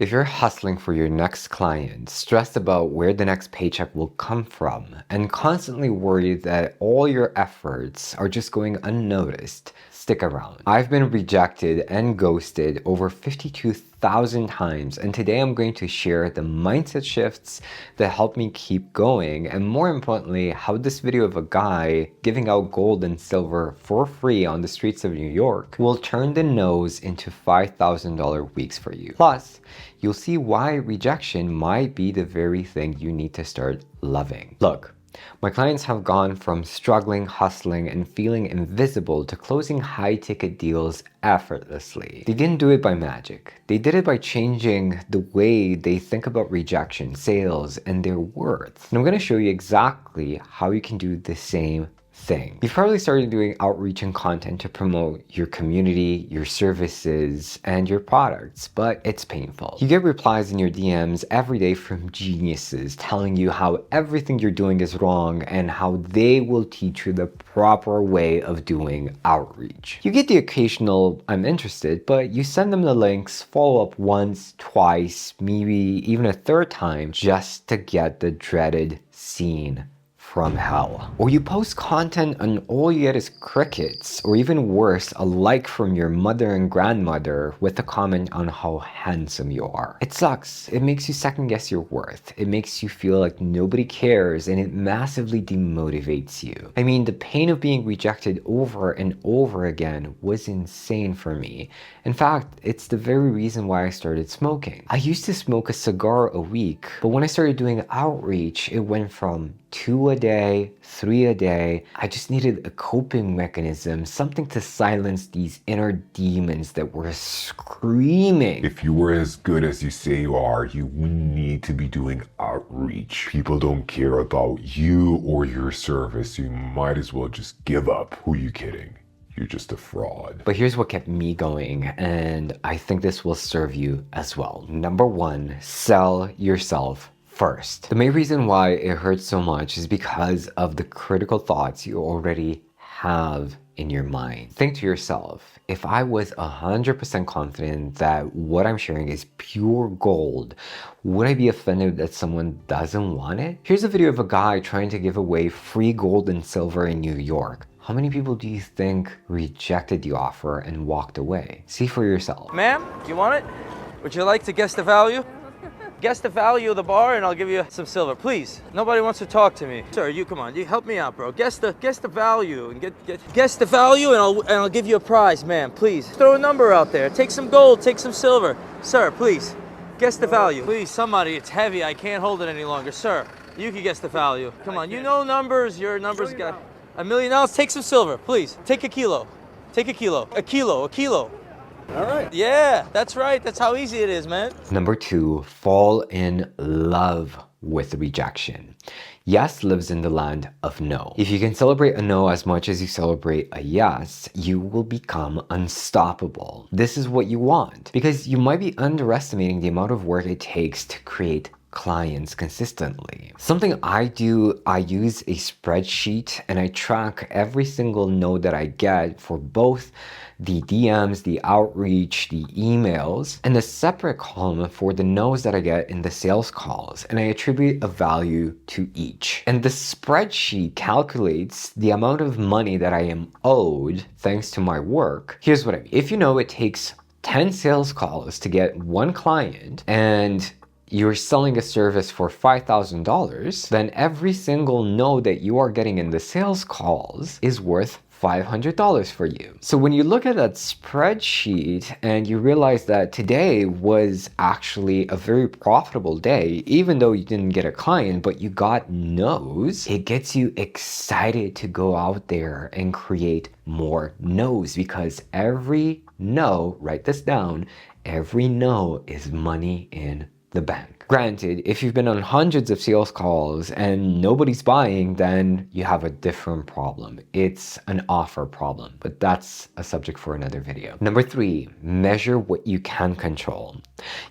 If you're hustling for your next client, stressed about where the next paycheck will come from, and constantly worried that all your efforts are just going unnoticed, stick around. I've been rejected and ghosted over 52,000 times, and today I'm going to share the mindset shifts that help me keep going, and more importantly, how this video of a guy giving out gold and silver for free on the streets of New York will turn the no's into $5,000 weeks for you. Plus, you'll see why rejection might be the very thing you need to start loving. Look, my clients have gone from struggling, hustling, and feeling invisible to closing high-ticket deals effortlessly. They didn't do it by magic. They did it by changing the way they think about rejection, sales, and their worth. And I'm going to show you exactly how you can do the same thing. You've probably started doing outreach and content to promote your community, your services, and your products, but it's painful. You get replies in your DMs every day from geniuses telling you how everything you're doing is wrong and how they will teach you the proper way of doing outreach. You get the occasional "I'm interested," but you send them the links, follow up once, twice, maybe even a third time just to get the dreaded scene from hell. Or you post content and all you get is crickets, or even worse, a like from your mother and grandmother with a comment on how handsome you are. It sucks. It makes you second guess your worth. It makes you feel like nobody cares, and it massively demotivates you. I mean, the pain of being rejected over and over again was insane for me. In fact, it's the very reason why I started smoking. I used to smoke a cigar a week, but when I started doing outreach, it went from 2 a day, 3 a day. I just needed a coping mechanism, something to silence these inner demons that were screaming. If you were as good as you say you are, you wouldn't need to be doing outreach. People don't care about you or your service. You might as well just give up. Who are you kidding? You're just a fraud. But here's what kept me going, and I think this will serve you as well. Number one, sell yourself first. The main reason why it hurts so much is because of the critical thoughts you already have in your mind. Think to yourself, if I was 100% confident that what I'm sharing is pure gold, would I be offended that someone doesn't want it? Here's a video of a guy trying to give away free gold and silver in New York. How many people do you think rejected the offer and walked away? See for yourself. Ma'am, do you want it? Would you like to guess the value? Guess the value of the bar and I'll give you some silver, please. Nobody wants to talk to me. Sir, you come on, you help me out, bro. Guess the value and guess the value and I'll give you a prize, ma'am, please. Throw a number out there. Take some gold, take some silver. Sir, please. Guess the value. Please, somebody, it's heavy. I can't hold it any longer. Sir, you can guess the value. Come on, you know numbers. Your numbers got $1 million. Take some silver, please. Take a kilo. Take a kilo. A kilo. All right. Yeah, that's right. That's how easy it is, man. Number two, fall in love with rejection. Yes lives in the land of no. If you can celebrate a no as much as you celebrate a yes, you will become unstoppable. This is what you want, because you might be underestimating the amount of work it takes to create clients consistently. Something I do, I use a spreadsheet and I track every single no that I get for both the DMs, the outreach, the emails, and a separate column for the no's that I get in the sales calls. And I attribute a value to each. And the spreadsheet calculates the amount of money that I am owed thanks to my work. Here's what I mean. If you know it takes 10 sales calls to get one client and you're selling a service for $5,000, then every single no that you are getting in the sales calls is worth $500 for you. So when you look at that spreadsheet and you realize that today was actually a very profitable day, even though you didn't get a client, but you got no's, it gets you excited to go out there and create more no's, because every no, write this down, every no is money in the bank. Granted, if you've been on hundreds of sales calls and nobody's buying, then you have a different problem. It's an offer problem, but that's a subject for another video. Number 3, measure what you can control.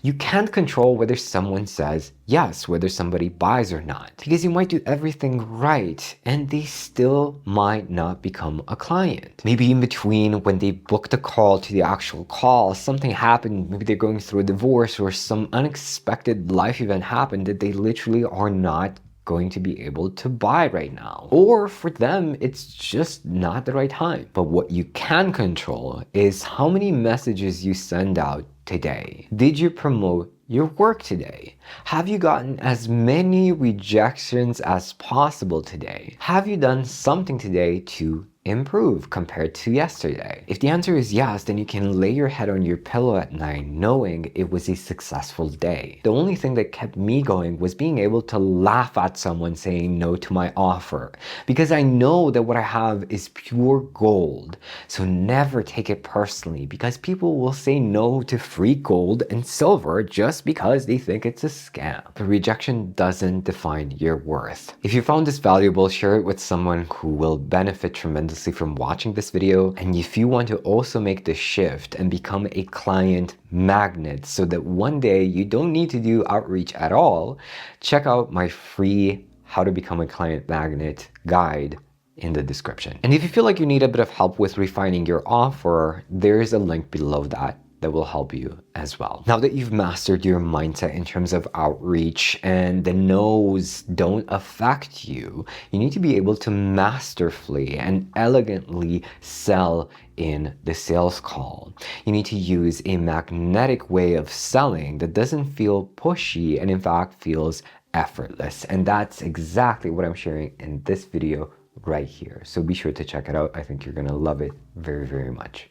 You can't control whether someone says yes, whether somebody buys or not, because you might do everything right and they still might not become a client. Maybe in between when they booked a call to the actual call, something happened. Maybe they're going through a divorce or some unexpected life event happened that they literally are not going to be able to buy right now. Or for them, it's just not the right time. But what you can control is how many messages you send out today. Did you promote your work today? Have you gotten as many rejections as possible today? Have you done something today to improve compared to yesterday? If the answer is yes, then you can lay your head on your pillow at night knowing it was a successful day. The only thing that kept me going was being able to laugh at someone saying no to my offer, because I know that what I have is pure gold. So never take it personally, because people will say no to free gold and silver just because they think it's a scam. But rejection doesn't define your worth. If you found this valuable, share it with someone who will benefit tremendously from watching this video. And if you want to also make the shift and become a client magnet so that one day you don't need to do outreach at all, check out my free How to Become a Client Magnet guide in the description. And if you feel like you need a bit of help with refining your offer, there's a link below that will help you as well. Now that you've mastered your mindset in terms of outreach and the no's don't affect you, you need to be able to masterfully and elegantly sell in the sales call. You need to use a magnetic way of selling that doesn't feel pushy and in fact feels effortless. And that's exactly what I'm sharing in this video right here. So be sure to check it out. I think you're gonna love it very, very much.